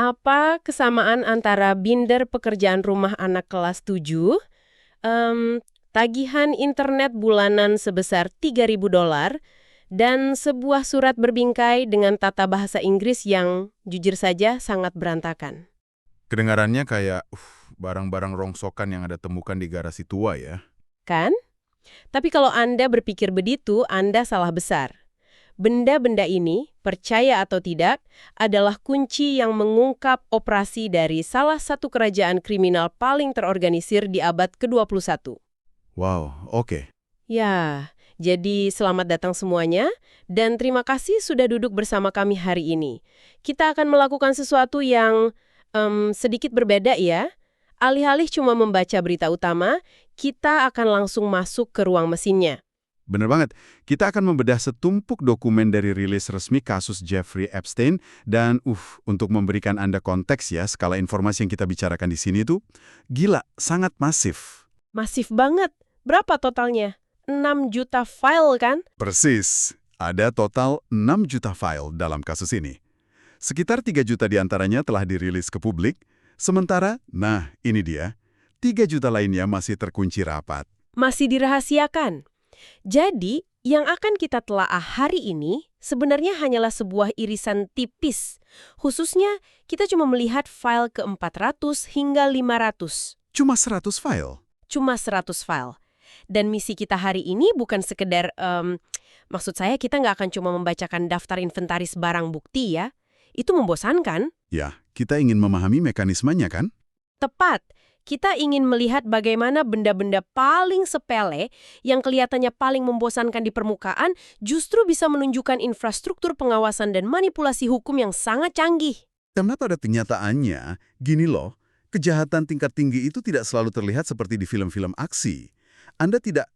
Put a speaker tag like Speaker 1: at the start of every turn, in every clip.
Speaker 1: Apa kesamaan antara binder pekerjaan rumah anak kelas 7, tagihan internet bulanan sebesar $3.000, dan sebuah surat berbingkai dengan tata bahasa Inggris yang jujur saja sangat berantakan?
Speaker 2: Kedengarannya kayak barang-barang rongsokan yang ada temukan di garasi tua ya.
Speaker 1: Kan? Tapi kalau Anda berpikir begitu, Anda salah besar. Benda-benda ini, percaya atau tidak, adalah kunci yang mengungkap operasi dari salah satu kerajaan kriminal paling terorganisir di abad ke-21.
Speaker 2: Wow, oke.
Speaker 1: Ya, jadi selamat datang semuanya, dan terima kasih sudah duduk bersama kami hari ini. Kita akan melakukan sesuatu yang sedikit berbeda ya. Alih-alih cuma membaca berita utama, kita akan langsung masuk ke ruang mesinnya.
Speaker 2: Bener banget. Kita akan membedah setumpuk dokumen dari rilis resmi kasus Jeffrey Epstein dan untuk memberikan Anda konteks ya, skala informasi yang kita bicarakan di sini tuh gila, sangat masif.
Speaker 1: Masif banget. Berapa totalnya? 6 juta file kan?
Speaker 2: Persis. Ada total 6 juta file dalam kasus ini. Sekitar 3 juta diantaranya telah dirilis ke publik, sementara, nah ini dia, 3 juta lainnya masih terkunci rapat.
Speaker 1: Masih dirahasiakan. Jadi, yang akan kita telaah hari ini sebenarnya hanyalah sebuah irisan tipis. Khususnya, kita cuma melihat file ke-400 hingga 500.
Speaker 2: Cuma 100 file.
Speaker 1: Cuma 100 file. Dan misi kita hari ini bukan sekedar, maksud saya kita nggak akan cuma membacakan daftar inventaris barang bukti ya. Itu membosankan.
Speaker 2: Ya, kita ingin memahami mekanismenya kan?
Speaker 1: Tepat. Kita ingin melihat bagaimana benda-benda paling sepele yang kelihatannya paling membosankan di permukaan justru bisa menunjukkan infrastruktur pengawasan dan manipulasi hukum yang sangat canggih.
Speaker 2: Karena pada kenyataannya, gini loh, kejahatan tingkat tinggi itu tidak selalu terlihat seperti di film-film aksi. Anda tidak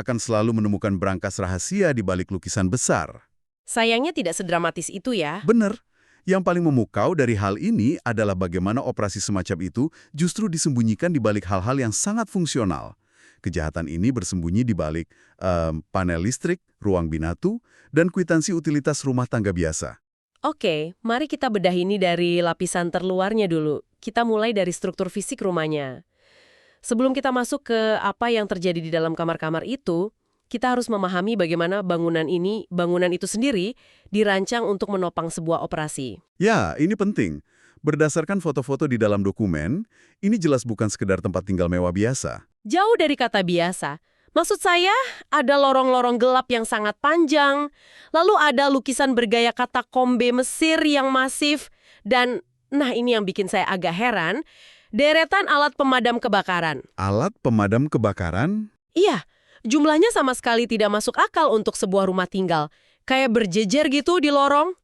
Speaker 2: akan selalu menemukan brankas rahasia di balik lukisan besar.
Speaker 1: Sayangnya tidak sedramatis itu ya.
Speaker 2: Bener. Yang paling memukau dari hal ini adalah bagaimana operasi semacam itu justru disembunyikan di balik hal-hal yang sangat fungsional. Kejahatan ini bersembunyi di balik panel listrik, ruang binatu, dan kwitansi utilitas rumah tangga biasa.
Speaker 1: Oke, mari kita bedah ini dari lapisan terluarnya dulu. Kita mulai dari struktur fisik rumahnya. Sebelum kita masuk ke apa yang terjadi di dalam kamar-kamar itu, kita harus memahami bagaimana bangunan itu sendiri, dirancang untuk menopang sebuah operasi.
Speaker 2: Ya, ini penting. Berdasarkan foto-foto di dalam dokumen, ini jelas bukan sekedar tempat tinggal mewah biasa.
Speaker 1: Jauh dari kata biasa. Maksud saya, ada lorong-lorong gelap yang sangat panjang, lalu ada lukisan bergaya katakombe Mesir yang masif, dan, nah ini yang bikin saya agak heran, deretan alat pemadam kebakaran.
Speaker 2: Alat pemadam kebakaran?
Speaker 1: Iya, jumlahnya sama sekali tidak masuk akal untuk sebuah rumah tinggal. Kayak berjejer gitu di lorong.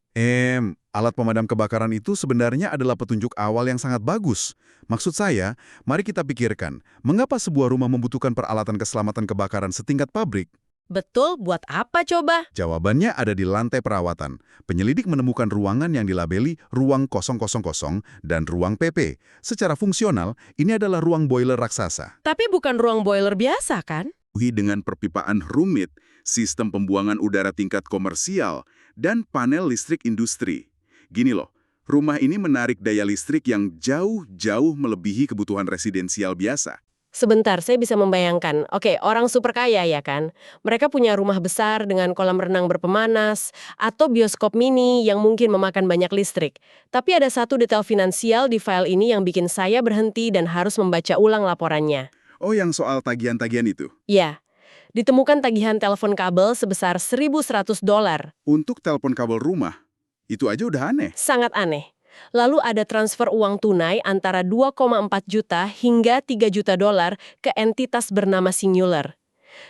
Speaker 2: Alat pemadam kebakaran itu sebenarnya adalah petunjuk awal yang sangat bagus. Maksud saya, mari kita pikirkan, mengapa sebuah rumah membutuhkan peralatan keselamatan kebakaran setingkat pabrik?
Speaker 1: Betul, buat apa coba?
Speaker 2: Jawabannya ada di lantai perawatan. Penyelidik menemukan ruangan yang dilabeli ruang 000 dan ruang PP. Secara fungsional, ini adalah ruang boiler raksasa.
Speaker 1: Tapi bukan ruang boiler biasa kan?
Speaker 2: Dengan perpipaan rumit, sistem pembuangan udara tingkat komersial, dan panel listrik industri. Gini loh, rumah ini menarik daya listrik yang jauh-jauh melebihi kebutuhan residensial biasa.
Speaker 1: Sebentar, saya bisa membayangkan. Oke, orang super kaya ya kan? Mereka punya rumah besar dengan kolam renang berpemanas, atau bioskop mini yang mungkin memakan banyak listrik. Tapi ada satu detail finansial di file ini yang bikin saya berhenti dan harus membaca ulang laporannya.
Speaker 2: Oh, yang soal tagihan-tagihan itu?
Speaker 1: Ya, ditemukan tagihan telepon kabel sebesar $1.100.
Speaker 2: Untuk telepon kabel rumah, itu aja udah aneh.
Speaker 1: Sangat aneh. Lalu ada transfer uang tunai antara 2,4 juta hingga 3 juta dolar ke entitas bernama Singular.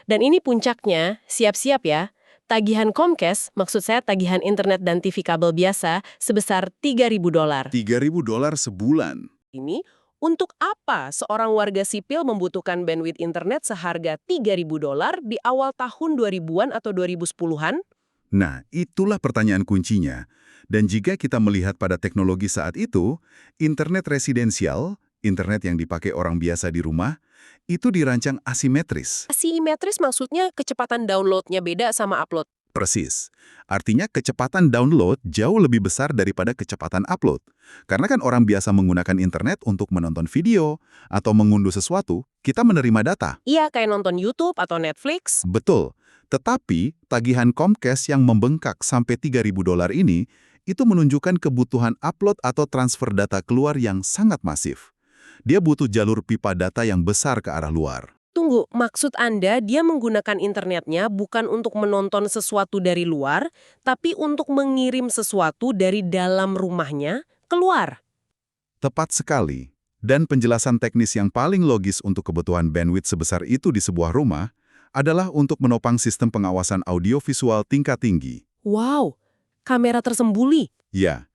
Speaker 1: Dan ini puncaknya, siap-siap ya, tagihan Comcast, maksud saya tagihan internet dan TV kabel biasa, sebesar $3.000.
Speaker 2: $3.000 sebulan.
Speaker 1: Ini untuk apa seorang warga sipil membutuhkan bandwidth internet seharga $3.000 di awal tahun 2000-an atau 2010-an?
Speaker 2: Nah, itulah pertanyaan kuncinya. Dan jika kita melihat pada teknologi saat itu, internet residensial, internet yang dipakai orang biasa di rumah, itu dirancang asimetris.
Speaker 1: Asimetris maksudnya kecepatan downloadnya beda sama upload.
Speaker 2: Persis. Artinya kecepatan download jauh lebih besar daripada kecepatan upload. Karena kan orang biasa menggunakan internet untuk menonton video atau mengunduh sesuatu, kita menerima data.
Speaker 1: Iya, kayak nonton YouTube atau Netflix.
Speaker 2: Betul. Tetapi, tagihan Comcast yang membengkak sampai $3.000 ini, itu menunjukkan kebutuhan upload atau transfer data keluar yang sangat masif. Dia butuh jalur pipa data yang besar ke arah luar.
Speaker 1: Tunggu, maksud Anda dia menggunakan internetnya bukan untuk menonton sesuatu dari luar, tapi untuk mengirim sesuatu dari dalam rumahnya keluar.
Speaker 2: Tepat sekali. Dan penjelasan teknis yang paling logis untuk kebutuhan bandwidth sebesar itu di sebuah rumah adalah untuk menopang sistem pengawasan audiovisual tingkat tinggi.
Speaker 1: Wow, kamera tersembunyi.
Speaker 2: Ya,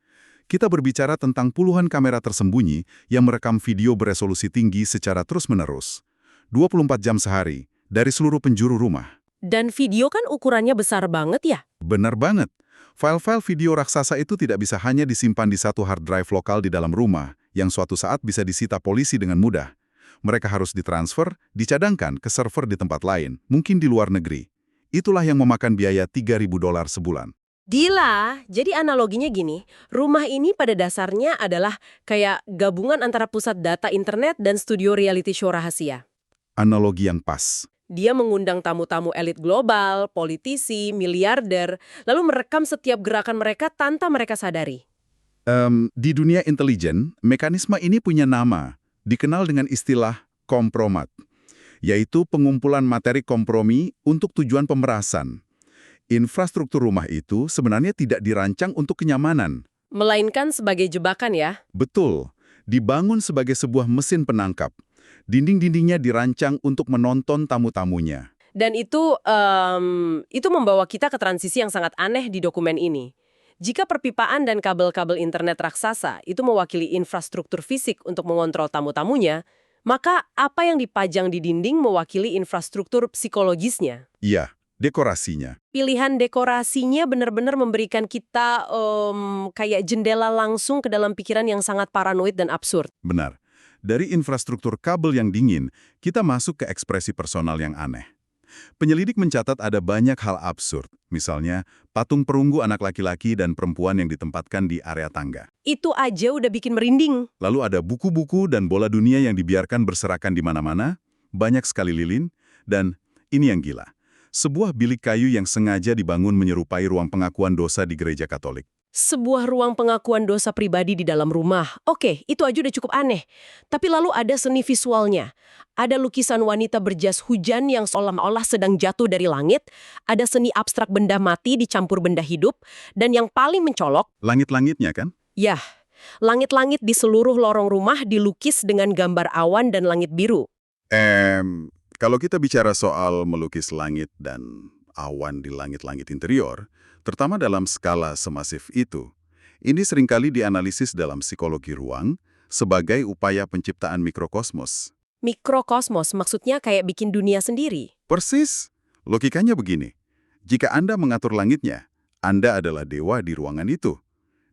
Speaker 2: kita berbicara tentang puluhan kamera tersembunyi yang merekam video beresolusi tinggi secara terus-menerus. 24 jam sehari, dari seluruh penjuru rumah.
Speaker 1: Dan video kan ukurannya besar banget ya?
Speaker 2: Benar banget. File-file video raksasa itu tidak bisa hanya disimpan di satu hard drive lokal di dalam rumah, yang suatu saat bisa disita polisi dengan mudah. Mereka harus ditransfer, dicadangkan ke server di tempat lain, mungkin di luar negeri. Itulah yang memakan biaya $3.000 sebulan.
Speaker 1: Gila, jadi analoginya gini, rumah ini pada dasarnya adalah kayak gabungan antara pusat data internet dan studio reality show rahasia.
Speaker 2: Analogi yang pas.
Speaker 1: Dia mengundang tamu-tamu elit global, politisi, miliarder, lalu merekam setiap gerakan mereka tanpa mereka sadari.
Speaker 2: Di dunia intelijen, mekanisme ini punya nama, dikenal dengan istilah kompromat, yaitu pengumpulan materi kompromi untuk tujuan pemerasan. Infrastruktur rumah itu sebenarnya tidak dirancang untuk kenyamanan.
Speaker 1: Melainkan sebagai jebakan ya.
Speaker 2: Betul, dibangun sebagai sebuah mesin penangkap. Dinding-dindingnya dirancang untuk menonton tamu-tamunya.
Speaker 1: Dan itu membawa kita ke transisi yang sangat aneh di dokumen ini. Jika perpipaan dan kabel-kabel internet raksasa itu mewakili infrastruktur fisik untuk mengontrol tamu-tamunya, maka apa yang dipajang di dinding mewakili infrastruktur psikologisnya.
Speaker 2: Iya, dekorasinya.
Speaker 1: Pilihan dekorasinya benar-benar memberikan kita kayak jendela langsung ke dalam pikiran yang sangat paranoid dan absurd.
Speaker 2: Benar. Dari infrastruktur kabel yang dingin, kita masuk ke ekspresi personal yang aneh. Penyelidik mencatat ada banyak hal absurd, misalnya patung perunggu anak laki-laki dan perempuan yang ditempatkan di area tangga.
Speaker 1: Itu aja udah bikin merinding.
Speaker 2: Lalu ada buku-buku dan bola dunia yang dibiarkan berserakan di mana-mana, banyak sekali lilin, dan ini yang gila. Sebuah bilik kayu yang sengaja dibangun menyerupai ruang pengakuan dosa di gereja Katolik.
Speaker 1: Sebuah ruang pengakuan dosa pribadi di dalam rumah. Oke, itu aja udah cukup aneh. Tapi lalu ada seni visualnya. Ada lukisan wanita berjas hujan yang seolah-olah sedang jatuh dari langit. Ada seni abstrak benda mati dicampur benda hidup. Dan yang paling mencolok,
Speaker 2: Langit-langitnya kan?
Speaker 1: ya, langit-langit di seluruh lorong rumah dilukis dengan gambar awan dan langit biru.
Speaker 2: Kalau kita bicara soal melukis langit dan awan di langit-langit interior, terutama dalam skala semasif itu, ini seringkali dianalisis dalam psikologi ruang sebagai upaya penciptaan mikrokosmos.
Speaker 1: Mikrokosmos maksudnya kayak bikin dunia sendiri.
Speaker 2: Persis, logikanya begini. Jika Anda mengatur langitnya, Anda adalah dewa di ruangan itu.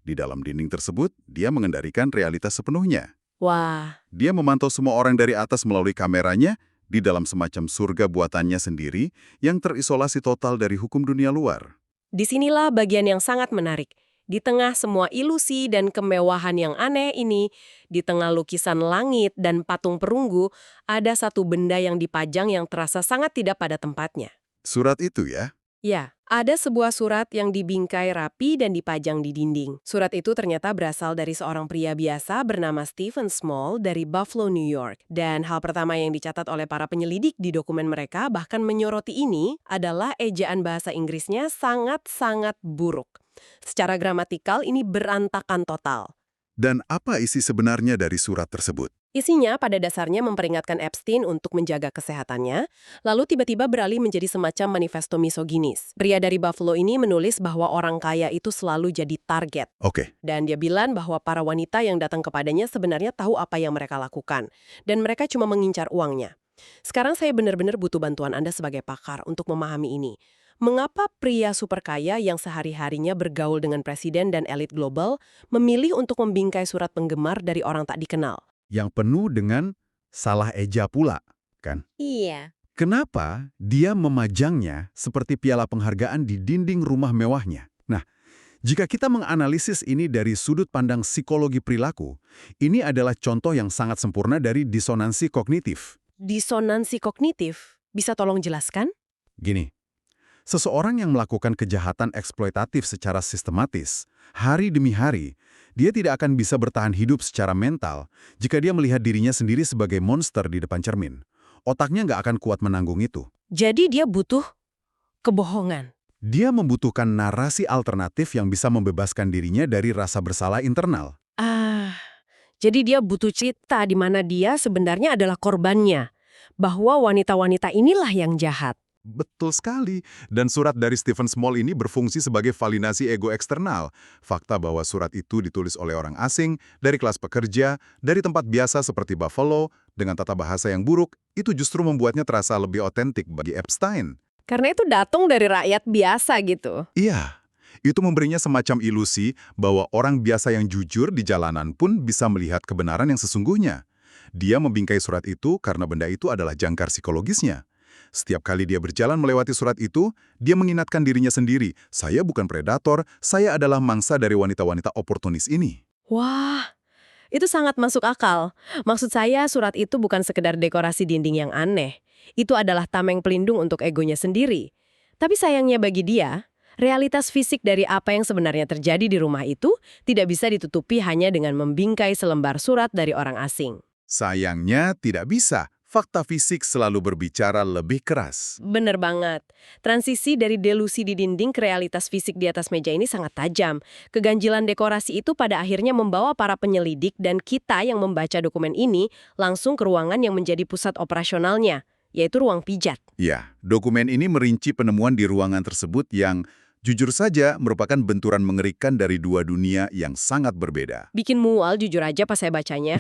Speaker 2: Di dalam dinding tersebut, dia mengendalikan realitas sepenuhnya.
Speaker 1: Wah,
Speaker 2: Dia memantau semua orang dari atas melalui kameranya di dalam semacam surga buatannya sendiri yang terisolasi total dari hukum dunia luar.
Speaker 1: disinilah bagian yang sangat menarik. Di tengah semua ilusi dan kemewahan yang aneh ini, di tengah lukisan langit dan patung perunggu, ada satu benda yang dipajang yang terasa sangat tidak pada tempatnya.
Speaker 2: Surat itu ya?
Speaker 1: Ya, ada sebuah surat yang dibingkai rapi dan dipajang di dinding. Surat itu ternyata berasal dari seorang pria biasa bernama Stephen Small dari Buffalo, New York. Dan hal pertama yang dicatat oleh para penyelidik di dokumen mereka bahkan menyoroti ini adalah ejaan bahasa Inggrisnya sangat-sangat buruk. Secara gramatikal ini berantakan total.
Speaker 2: Dan apa isi sebenarnya dari surat tersebut?
Speaker 1: Isinya pada dasarnya memperingatkan Epstein untuk menjaga kesehatannya, lalu tiba-tiba beralih menjadi semacam manifesto misoginis. Pria dari Buffalo ini menulis bahwa orang kaya itu selalu jadi target.
Speaker 2: Oke.
Speaker 1: Dan dia bilang bahwa para wanita yang datang kepadanya sebenarnya tahu apa yang mereka lakukan. Dan mereka cuma mengincar uangnya. Sekarang saya benar-benar butuh bantuan Anda sebagai pakar untuk memahami ini. Mengapa pria super kaya yang sehari-harinya bergaul dengan presiden dan elit global memilih untuk membingkai surat penggemar dari orang tak dikenal?
Speaker 2: Yang penuh dengan salah eja pula, kan?
Speaker 1: Iya.
Speaker 2: Kenapa dia memajangnya seperti piala penghargaan di dinding rumah mewahnya? Nah, jika kita menganalisis ini dari sudut pandang psikologi perilaku, ini adalah contoh yang sangat sempurna dari disonansi kognitif.
Speaker 1: Disonansi kognitif, bisa tolong jelaskan?
Speaker 2: Gini, seseorang yang melakukan kejahatan eksploitatif secara sistematis, hari demi hari, dia tidak akan bisa bertahan hidup secara mental jika dia melihat dirinya sendiri sebagai monster di depan cermin. Otaknya nggak akan kuat menanggung itu.
Speaker 1: Jadi dia butuh kebohongan.
Speaker 2: Dia membutuhkan narasi alternatif yang bisa membebaskan dirinya dari rasa bersalah internal.
Speaker 1: Jadi dia butuh cerita di mana dia sebenarnya adalah korbannya. Bahwa wanita-wanita inilah yang jahat.
Speaker 2: Betul sekali. Dan surat dari Stephen Small ini berfungsi sebagai validasi ego eksternal. Fakta bahwa surat itu ditulis oleh orang asing, dari kelas pekerja, dari tempat biasa seperti Buffalo, dengan tata bahasa yang buruk, itu justru membuatnya terasa lebih otentik bagi Epstein.
Speaker 1: Karena itu datang dari rakyat biasa gitu.
Speaker 2: Iya, itu memberinya semacam ilusi bahwa orang biasa yang jujur di jalanan pun bisa melihat kebenaran yang sesungguhnya. Dia membingkai surat itu karena benda itu adalah jangkar psikologisnya. Setiap kali dia berjalan melewati surat itu, dia mengingatkan dirinya sendiri, saya bukan predator, saya adalah mangsa dari wanita-wanita oportunis ini.
Speaker 1: Wah, itu sangat masuk akal. Maksud saya surat itu bukan sekedar dekorasi dinding yang aneh. Itu adalah tameng pelindung untuk egonya sendiri. Tapi sayangnya bagi dia, realitas fisik dari apa yang sebenarnya terjadi di rumah itu tidak bisa ditutupi hanya dengan membingkai selembar surat dari orang asing.
Speaker 2: Sayangnya tidak bisa. Fakta fisik selalu berbicara lebih keras.
Speaker 1: Bener banget. Transisi dari delusi di dinding ke realitas fisik di atas meja ini sangat tajam. Keganjilan dekorasi itu pada akhirnya membawa para penyelidik dan kita yang membaca dokumen ini langsung ke ruangan yang menjadi pusat operasionalnya, yaitu ruang pijat.
Speaker 2: Ya, dokumen ini merinci penemuan di ruangan tersebut yang jujur saja merupakan benturan mengerikan dari dua dunia yang sangat berbeda.
Speaker 1: Bikin mual jujur aja pas saya bacanya.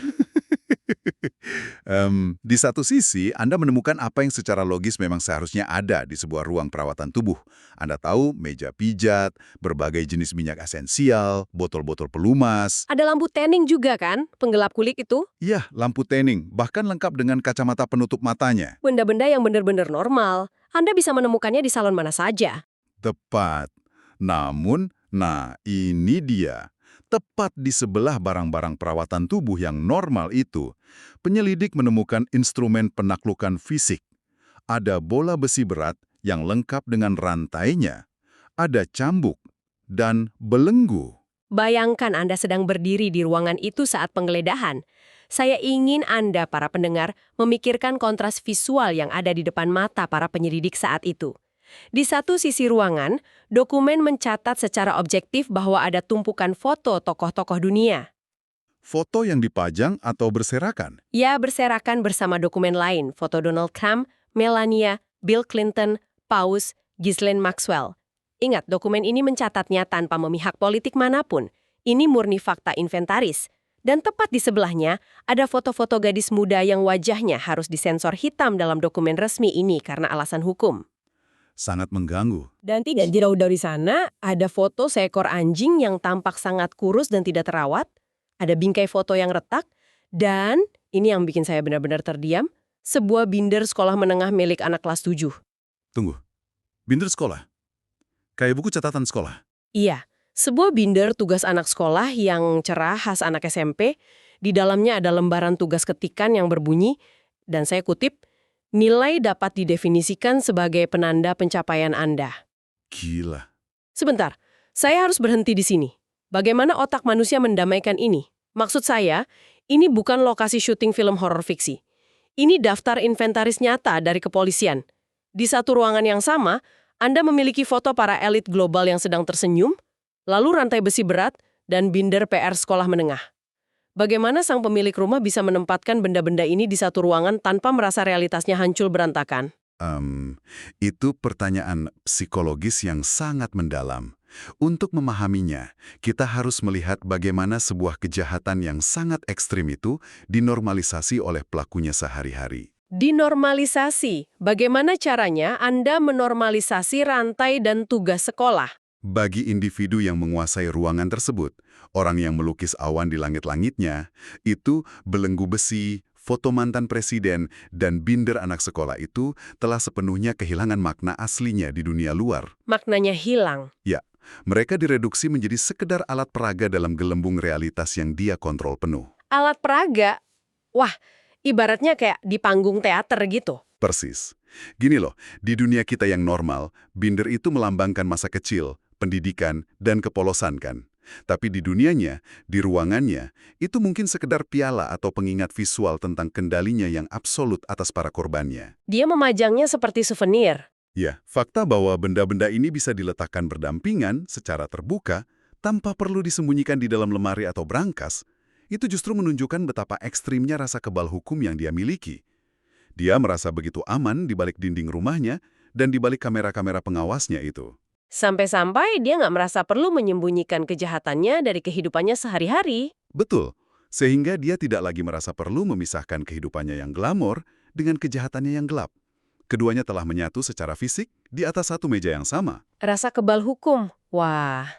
Speaker 2: Di satu sisi, Anda menemukan apa yang secara logis memang seharusnya ada di sebuah ruang perawatan tubuh. Anda tahu meja pijat, berbagai jenis minyak esensial, botol-botol pelumas.
Speaker 1: Ada lampu tanning juga kan, penggelap kulit itu?
Speaker 2: Iya, lampu tanning, bahkan lengkap dengan kacamata penutup matanya.
Speaker 1: Benda-benda yang benar-benar normal. Anda bisa menemukannya di salon mana saja.
Speaker 2: Tepat. Namun, ini dia. Tepat di sebelah barang-barang perawatan tubuh yang normal itu, penyelidik menemukan instrumen penaklukan fisik. Ada bola besi berat yang lengkap dengan rantainya, ada cambuk, dan belenggu.
Speaker 1: Bayangkan Anda sedang berdiri di ruangan itu saat penggeledahan. Saya ingin Anda, para pendengar, memikirkan kontras visual yang ada di depan mata para penyelidik saat itu. Di satu sisi ruangan, dokumen mencatat secara objektif bahwa ada tumpukan foto tokoh-tokoh dunia.
Speaker 2: Foto yang dipajang atau berserakan?
Speaker 1: Ya, berserakan bersama dokumen lain, foto Donald Trump, Melania, Bill Clinton, Paus, Ghislaine Maxwell. Ingat, dokumen ini mencatatnya tanpa memihak politik manapun. Ini murni fakta inventaris. Dan tepat di sebelahnya, ada foto-foto gadis muda yang wajahnya harus disensor hitam dalam dokumen resmi ini karena alasan hukum.
Speaker 2: Sangat mengganggu.
Speaker 1: Dan tidak jauh dari sana, ada foto seekor anjing yang tampak sangat kurus dan tidak terawat. Ada bingkai foto yang retak. Dan, ini yang bikin saya benar-benar terdiam, sebuah binder sekolah menengah milik anak kelas 7.
Speaker 2: Tunggu, binder sekolah? Kayak buku catatan sekolah?
Speaker 1: Iya, sebuah binder tugas anak sekolah yang cerah khas anak SMP. Di dalamnya ada lembaran tugas ketikan yang berbunyi, dan saya kutip, nilai dapat didefinisikan sebagai penanda pencapaian Anda.
Speaker 2: Gila.
Speaker 1: Sebentar, saya harus berhenti di sini. Bagaimana otak manusia mendamaikan ini? Maksud saya, ini bukan lokasi syuting film horor fiksi. Ini daftar inventaris nyata dari kepolisian. Di satu ruangan yang sama, Anda memiliki foto para elit global yang sedang tersenyum, lalu rantai besi berat, dan binder PR sekolah menengah. Bagaimana sang pemilik rumah bisa menempatkan benda-benda ini di satu ruangan tanpa merasa realitasnya hancur berantakan?
Speaker 2: Itu pertanyaan psikologis yang sangat mendalam. Untuk memahaminya, kita harus melihat bagaimana sebuah kejahatan yang sangat ekstrim itu dinormalisasi oleh pelakunya sehari-hari.
Speaker 1: Dinormalisasi. Bagaimana caranya Anda menormalisasi rantai dan tugas sekolah?
Speaker 2: Bagi individu yang menguasai ruangan tersebut, orang yang melukis awan di langit-langitnya, itu belenggu besi, foto mantan presiden, dan binder anak sekolah itu telah sepenuhnya kehilangan makna aslinya di dunia luar.
Speaker 1: Maknanya hilang.
Speaker 2: Ya, mereka direduksi menjadi sekedar alat peraga dalam gelembung realitas yang dia kontrol penuh.
Speaker 1: Alat peraga? Wah, ibaratnya kayak di panggung teater gitu.
Speaker 2: Persis. Gini loh, di dunia kita yang normal, binder itu melambangkan masa kecil, pendidikan, dan kepolosan kan. Tapi di dunianya, di ruangannya, itu mungkin sekedar piala atau pengingat visual tentang kendalinya yang absolut atas para korbannya.
Speaker 1: Dia memajangnya seperti souvenir.
Speaker 2: Ya, fakta bahwa benda-benda ini bisa diletakkan berdampingan secara terbuka tanpa perlu disembunyikan di dalam lemari atau brankas, itu justru menunjukkan betapa ekstrimnya rasa kebal hukum yang dia miliki. Dia merasa begitu aman di balik dinding rumahnya dan di balik kamera-kamera pengawasnya itu.
Speaker 1: Sampai-sampai dia nggak merasa perlu menyembunyikan kejahatannya dari kehidupannya sehari-hari.
Speaker 2: Betul, sehingga dia tidak lagi merasa perlu memisahkan kehidupannya yang glamor dengan kejahatannya yang gelap. Keduanya telah menyatu secara fisik di atas satu meja yang sama.
Speaker 1: Rasa kebal hukum. Wah,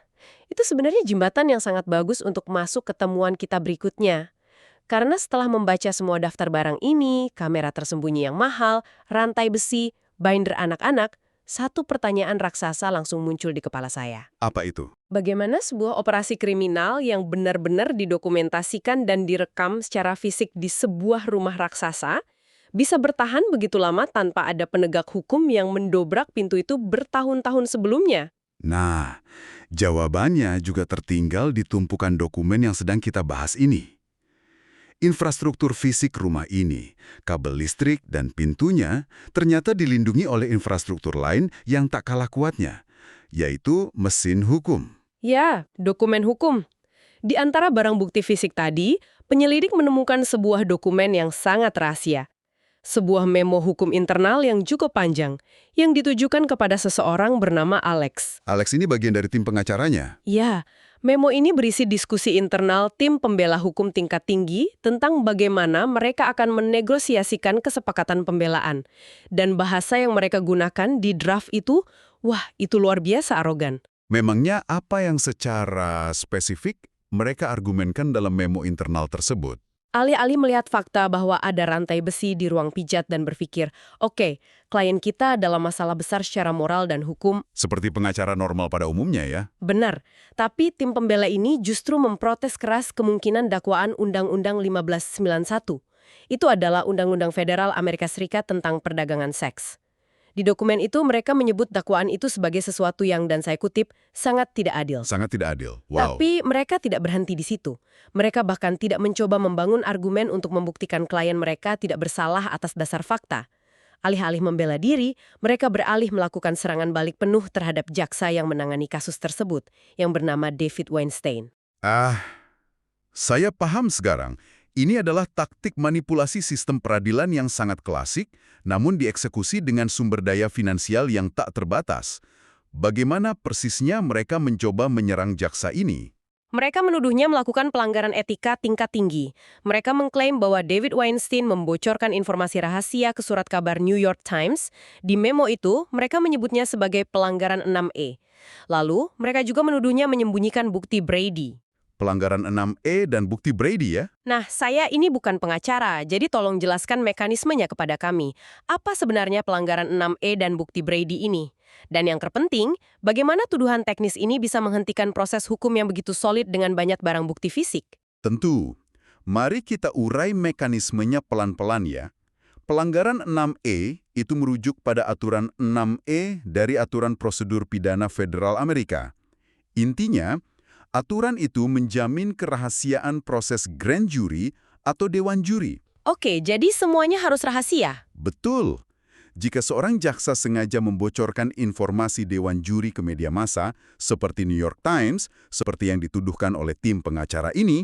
Speaker 1: itu sebenarnya jembatan yang sangat bagus untuk masuk ke temuan kita berikutnya. Karena setelah membaca semua daftar barang ini, kamera tersembunyi yang mahal, rantai besi, binder anak-anak, satu pertanyaan raksasa langsung muncul di kepala saya.
Speaker 2: Apa itu?
Speaker 1: Bagaimana sebuah operasi kriminal yang benar-benar didokumentasikan dan direkam secara fisik di sebuah rumah raksasa bisa bertahan begitu lama tanpa ada penegak hukum yang mendobrak pintu itu bertahun-tahun sebelumnya?
Speaker 2: Nah, jawabannya juga tertinggal di tumpukan dokumen yang sedang kita bahas ini. Infrastruktur fisik rumah ini, kabel listrik dan pintunya ternyata dilindungi oleh infrastruktur lain yang tak kalah kuatnya, yaitu mesin hukum.
Speaker 1: Ya, dokumen hukum. Di antara barang bukti fisik tadi, penyelidik menemukan sebuah dokumen yang sangat rahasia. Sebuah memo hukum internal yang cukup panjang, yang ditujukan kepada seseorang bernama Alex.
Speaker 2: Alex ini bagian dari tim pengacaranya.
Speaker 1: Ya, memo ini berisi diskusi internal tim pembela hukum tingkat tinggi tentang bagaimana mereka akan menegosiasikan kesepakatan pembelaan. Dan bahasa yang mereka gunakan di draft itu, wah, itu luar biasa arogan.
Speaker 2: Memangnya apa yang secara spesifik mereka argumenkan dalam memo internal tersebut?
Speaker 1: Alih-alih melihat fakta bahwa ada rantai besi di ruang pijat dan berpikir, oke, klien kita dalam masalah besar secara moral dan hukum,
Speaker 2: Seperti pengacara normal pada umumnya ya.
Speaker 1: benar. Tapi tim pembela ini justru memprotes keras kemungkinan dakwaan Undang-Undang 1591. Itu adalah Undang-Undang Federal Amerika Serikat tentang perdagangan seks. Di dokumen itu mereka menyebut dakwaan itu sebagai sesuatu yang, dan saya kutip, sangat tidak adil.
Speaker 2: Sangat tidak adil. Wow.
Speaker 1: Tapi mereka tidak berhenti di situ. Mereka bahkan tidak mencoba membangun argumen untuk membuktikan klien mereka tidak bersalah atas dasar fakta. Alih-alih membela diri, mereka beralih melakukan serangan balik penuh terhadap jaksa yang menangani kasus tersebut, yang bernama David Weinstein.
Speaker 2: Saya paham sekarang. Ini adalah taktik manipulasi sistem peradilan yang sangat klasik, namun dieksekusi dengan sumber daya finansial yang tak terbatas. Bagaimana persisnya mereka mencoba menyerang jaksa ini?
Speaker 1: Mereka menuduhnya melakukan pelanggaran etika tingkat tinggi. Mereka mengklaim bahwa David Weinstein membocorkan informasi rahasia ke surat kabar New York Times. Di memo itu, mereka menyebutnya sebagai pelanggaran 6E. Lalu, mereka juga menuduhnya menyembunyikan bukti Brady.
Speaker 2: Pelanggaran 6E dan bukti Brady ya?
Speaker 1: Nah, saya ini bukan pengacara, jadi tolong jelaskan mekanismenya kepada kami. Apa sebenarnya pelanggaran 6E dan bukti Brady ini? Dan yang terpenting, bagaimana tuduhan teknis ini bisa menghentikan proses hukum yang begitu solid dengan banyak barang bukti fisik?
Speaker 2: Tentu. Mari kita urai mekanismenya pelan-pelan ya. Pelanggaran 6E itu merujuk pada aturan 6E dari Aturan Prosedur Pidana Federal Amerika. Intinya, aturan itu menjamin kerahasiaan proses grand jury atau dewan juri.
Speaker 1: Oke, jadi semuanya harus rahasia?
Speaker 2: Betul. Jika seorang jaksa sengaja membocorkan informasi dewan juri ke media massa, seperti New York Times, seperti yang dituduhkan oleh tim pengacara ini,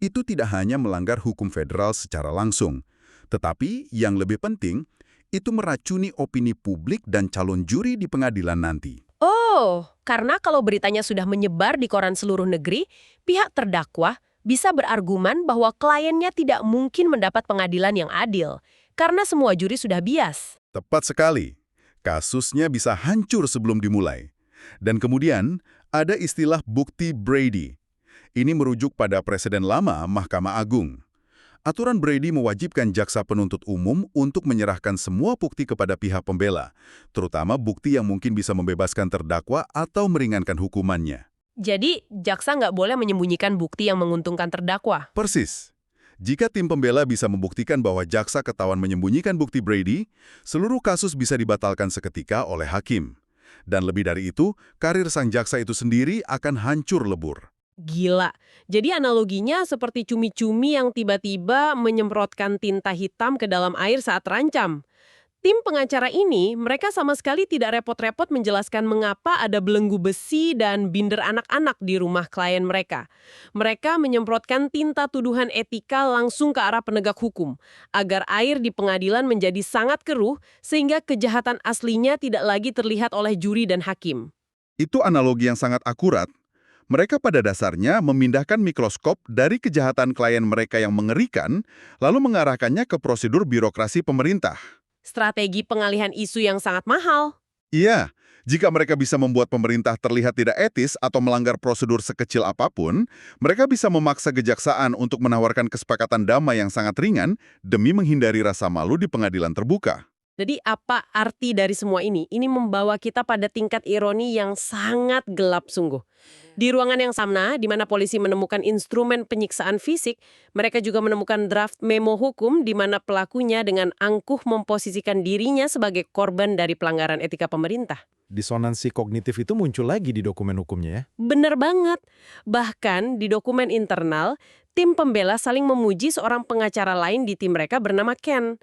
Speaker 2: itu tidak hanya melanggar hukum federal secara langsung. Tetapi yang lebih penting, itu meracuni opini publik dan calon juri di pengadilan nanti.
Speaker 1: Oh, karena kalau beritanya sudah menyebar di koran seluruh negeri, pihak terdakwa bisa berargumen bahwa kliennya tidak mungkin mendapat pengadilan yang adil, karena semua juri sudah bias.
Speaker 2: Tepat sekali. Kasusnya bisa hancur sebelum dimulai. Dan kemudian, ada istilah bukti Brady. Ini merujuk pada presiden lama Mahkamah Agung. Aturan Brady mewajibkan jaksa penuntut umum untuk menyerahkan semua bukti kepada pihak pembela, terutama bukti yang mungkin bisa membebaskan terdakwa atau meringankan hukumannya.
Speaker 1: Jadi, jaksa nggak boleh menyembunyikan bukti yang menguntungkan terdakwa.
Speaker 2: Persis. Jika tim pembela bisa membuktikan bahwa jaksa ketahuan menyembunyikan bukti Brady, seluruh kasus bisa dibatalkan seketika oleh hakim. Dan lebih dari itu, karir sang jaksa itu sendiri akan hancur lebur.
Speaker 1: Gila. Jadi analoginya seperti cumi-cumi yang tiba-tiba menyemprotkan tinta hitam ke dalam air saat terancam. Tim pengacara ini, mereka sama sekali tidak repot-repot menjelaskan mengapa ada belenggu besi dan binder anak-anak di rumah klien mereka. Mereka menyemprotkan tinta tuduhan etika langsung ke arah penegak hukum, agar air di pengadilan menjadi sangat keruh sehingga kejahatan aslinya tidak lagi terlihat oleh juri dan hakim.
Speaker 2: Itu analogi yang sangat akurat. Mereka pada dasarnya memindahkan mikroskop dari kejahatan klien mereka yang mengerikan, lalu mengarahkannya ke prosedur birokrasi pemerintah.
Speaker 1: Strategi pengalihan isu yang sangat mahal.
Speaker 2: Iya, jika mereka bisa membuat pemerintah terlihat tidak etis atau melanggar prosedur sekecil apapun, mereka bisa memaksa kejaksaan untuk menawarkan kesepakatan damai yang sangat ringan demi menghindari rasa malu di pengadilan terbuka.
Speaker 1: Jadi apa arti dari semua ini? Ini membawa kita pada tingkat ironi yang sangat gelap sungguh. Di ruangan yang sama, di mana polisi menemukan instrumen penyiksaan fisik, mereka juga menemukan draft memo hukum di mana pelakunya dengan angkuh memposisikan dirinya sebagai korban dari pelanggaran etika pemerintah.
Speaker 3: Disonansi kognitif itu muncul lagi di dokumen hukumnya ya?
Speaker 1: Bener banget. Bahkan di dokumen internal, tim pembela saling memuji seorang pengacara lain di tim mereka bernama Ken.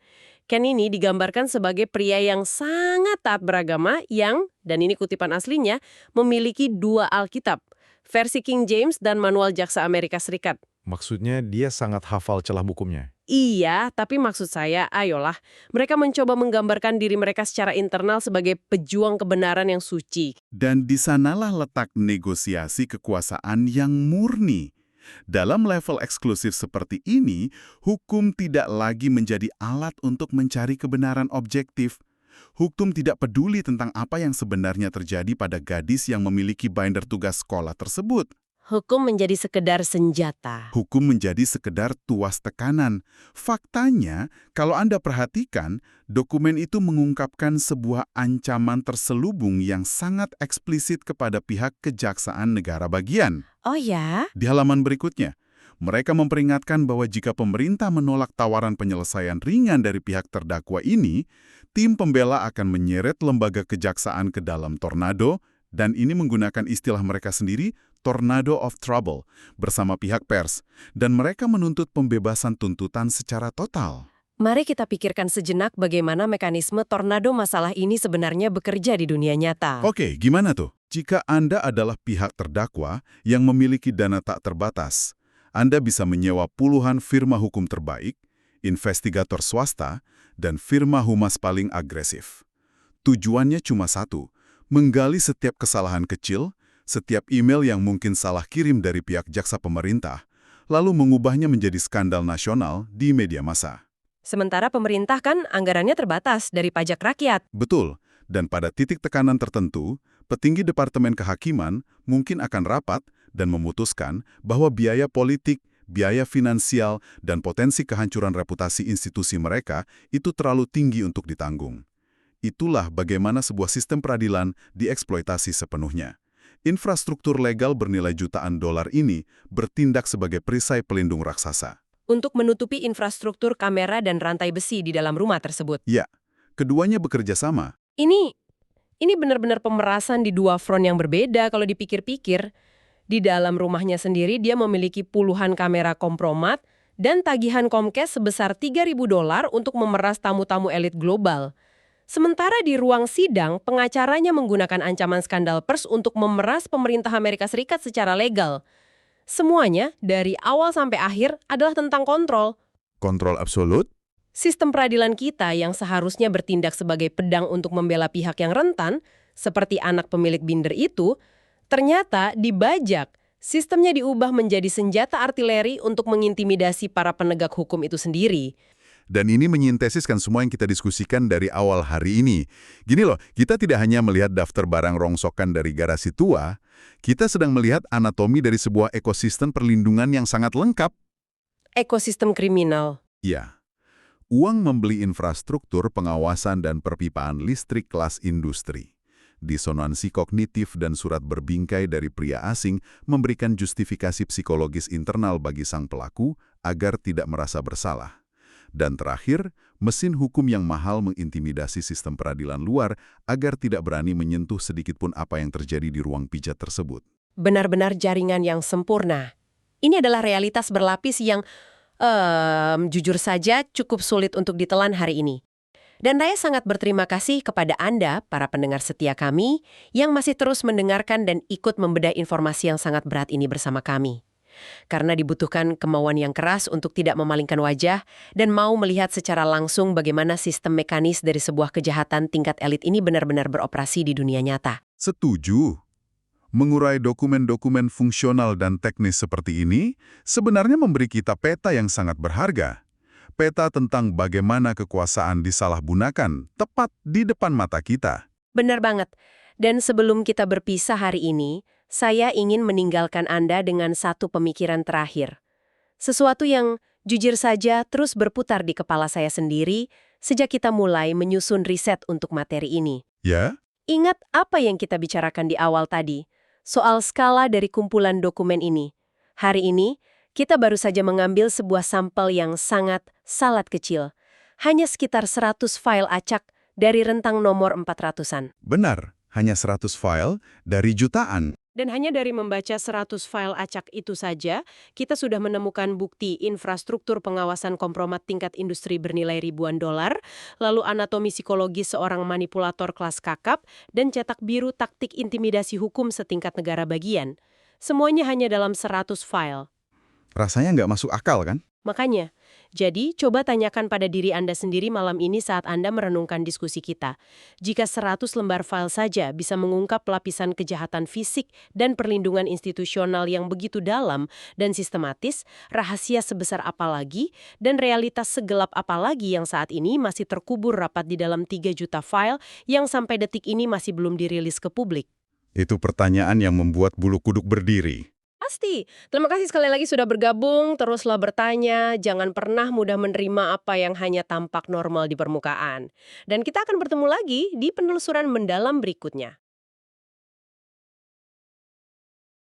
Speaker 1: Ken ini digambarkan sebagai pria yang sangat taat beragama yang, dan ini kutipan aslinya, memiliki 2 Alkitab, versi King James dan Manual Jaksa Amerika Serikat.
Speaker 3: Maksudnya dia sangat hafal celah hukumnya?
Speaker 1: Iya, tapi maksud saya, ayolah, mereka mencoba menggambarkan diri mereka secara internal sebagai pejuang kebenaran yang suci.
Speaker 2: Dan di sanalah letak negosiasi kekuasaan yang murni. Dalam level eksklusif seperti ini, hukum tidak lagi menjadi alat untuk mencari kebenaran objektif. Hukum tidak peduli tentang apa yang sebenarnya terjadi pada gadis yang memiliki binder tugas sekolah tersebut.
Speaker 1: Hukum menjadi sekedar senjata.
Speaker 2: Hukum menjadi sekedar tuas tekanan. Faktanya, kalau Anda perhatikan, dokumen itu mengungkapkan sebuah ancaman terselubung yang sangat eksplisit kepada pihak kejaksaan negara bagian.
Speaker 1: Oh ya?
Speaker 2: Di halaman berikutnya, mereka memperingatkan bahwa jika pemerintah menolak tawaran penyelesaian ringan dari pihak terdakwa ini, tim pembela akan menyeret lembaga kejaksaan ke dalam tornado, dan ini menggunakan istilah mereka sendiri, tornado of trouble, bersama pihak pers, dan mereka menuntut pembebasan tuntutan secara total.
Speaker 1: Mari kita pikirkan sejenak bagaimana mekanisme tornado masalah ini sebenarnya bekerja di dunia nyata.
Speaker 2: Oke, gimana tuh? Jika Anda adalah pihak terdakwa yang memiliki dana tak terbatas, Anda bisa menyewa puluhan firma hukum terbaik, investigator swasta, dan firma humas paling agresif. Tujuannya cuma satu, menggali setiap kesalahan kecil, setiap email yang mungkin salah kirim dari pihak jaksa pemerintah, lalu mengubahnya menjadi skandal nasional di media massa.
Speaker 1: Sementara pemerintah kan anggarannya terbatas dari pajak rakyat.
Speaker 2: Betul, dan pada titik tekanan tertentu, petinggi Departemen Kehakiman mungkin akan rapat dan memutuskan bahwa biaya politik, biaya finansial, dan potensi kehancuran reputasi institusi mereka itu terlalu tinggi untuk ditanggung. Itulah bagaimana sebuah sistem peradilan dieksploitasi sepenuhnya. Infrastruktur legal bernilai jutaan dolar ini bertindak sebagai perisai pelindung raksasa.
Speaker 1: Untuk menutupi infrastruktur kamera dan rantai besi di dalam rumah tersebut.
Speaker 2: Ya, keduanya bekerja sama.
Speaker 1: Ini benar-benar pemerasan di 2 front yang berbeda kalau dipikir-pikir. Di dalam rumahnya sendiri dia memiliki puluhan kamera kompromat dan tagihan Comcast sebesar $3.000 untuk memeras tamu-tamu elit global. Sementara di ruang sidang, pengacaranya menggunakan ancaman skandal pers untuk memeras pemerintah Amerika Serikat secara legal. Semuanya, dari awal sampai akhir, adalah tentang kontrol.
Speaker 2: Kontrol absolut?
Speaker 1: Sistem peradilan kita yang seharusnya bertindak sebagai pedang untuk membela pihak yang rentan, seperti anak pemilik binder itu, ternyata dibajak. Sistemnya diubah menjadi senjata artileri untuk mengintimidasi para penegak hukum itu sendiri.
Speaker 2: Dan ini menyintesiskan semua yang kita diskusikan dari awal hari ini. Gini loh, kita tidak hanya melihat daftar barang rongsokan dari garasi tua, kita sedang melihat anatomi dari sebuah ekosistem perlindungan yang sangat lengkap.
Speaker 1: Ekosistem kriminal.
Speaker 2: Ya, uang membeli infrastruktur pengawasan dan perpipaan listrik kelas industri. Disonansi kognitif dan surat berbingkai dari pria asing memberikan justifikasi psikologis internal bagi sang pelaku agar tidak merasa bersalah. Dan terakhir, mesin hukum yang mahal mengintimidasi sistem peradilan luar agar tidak berani menyentuh sedikitpun apa yang terjadi di ruang pijat tersebut.
Speaker 1: Benar-benar jaringan yang sempurna. Ini adalah realitas berlapis yang, jujur saja cukup sulit untuk ditelan hari ini. Dan saya sangat berterima kasih kepada Anda, para pendengar setia kami, yang masih terus mendengarkan dan ikut membedah informasi yang sangat berat ini bersama kami. Karena dibutuhkan kemauan yang keras untuk tidak memalingkan wajah dan mau melihat secara langsung bagaimana sistem mekanis dari sebuah kejahatan tingkat elit ini benar-benar beroperasi di dunia nyata.
Speaker 2: Setuju. Mengurai dokumen-dokumen fungsional dan teknis seperti ini sebenarnya memberi kita peta yang sangat berharga. Peta tentang bagaimana kekuasaan disalahgunakan tepat di depan mata kita.
Speaker 1: Benar banget. Dan sebelum kita berpisah hari ini, saya ingin meninggalkan Anda dengan satu pemikiran terakhir. Sesuatu yang jujur saja terus berputar di kepala saya sendiri sejak kita mulai menyusun riset untuk materi ini.
Speaker 2: Ya?
Speaker 1: Ingat apa yang kita bicarakan di awal tadi, soal skala dari kumpulan dokumen ini. Hari ini, kita baru saja mengambil sebuah sampel yang sangat kecil. Hanya sekitar 100 file acak dari rentang nomor 400-an.
Speaker 2: Benar, hanya 100 file dari jutaan.
Speaker 1: Dan hanya dari membaca 100 file acak itu saja, kita sudah menemukan bukti infrastruktur pengawasan kompromat tingkat industri bernilai ribuan dolar, lalu anatomi psikologis seorang manipulator kelas kakap, dan cetak biru taktik intimidasi hukum setingkat negara bagian. Semuanya hanya dalam 100 file.
Speaker 2: Rasanya nggak masuk akal, kan?
Speaker 1: Makanya, jadi coba tanyakan pada diri Anda sendiri malam ini saat Anda merenungkan diskusi kita. Jika 100 lembar file saja bisa mengungkap lapisan kejahatan fisik dan perlindungan institusional yang begitu dalam dan sistematis, rahasia sebesar apa lagi, dan realitas segelap apa lagi yang saat ini masih terkubur rapat di dalam 3 juta file yang sampai detik ini masih belum dirilis ke publik.
Speaker 2: Itu pertanyaan yang membuat bulu kuduk berdiri.
Speaker 1: Pasti. Terima kasih sekali lagi sudah bergabung, teruslah bertanya, jangan pernah mudah menerima apa yang hanya tampak normal di permukaan. Dan kita akan bertemu lagi di penelusuran mendalam berikutnya.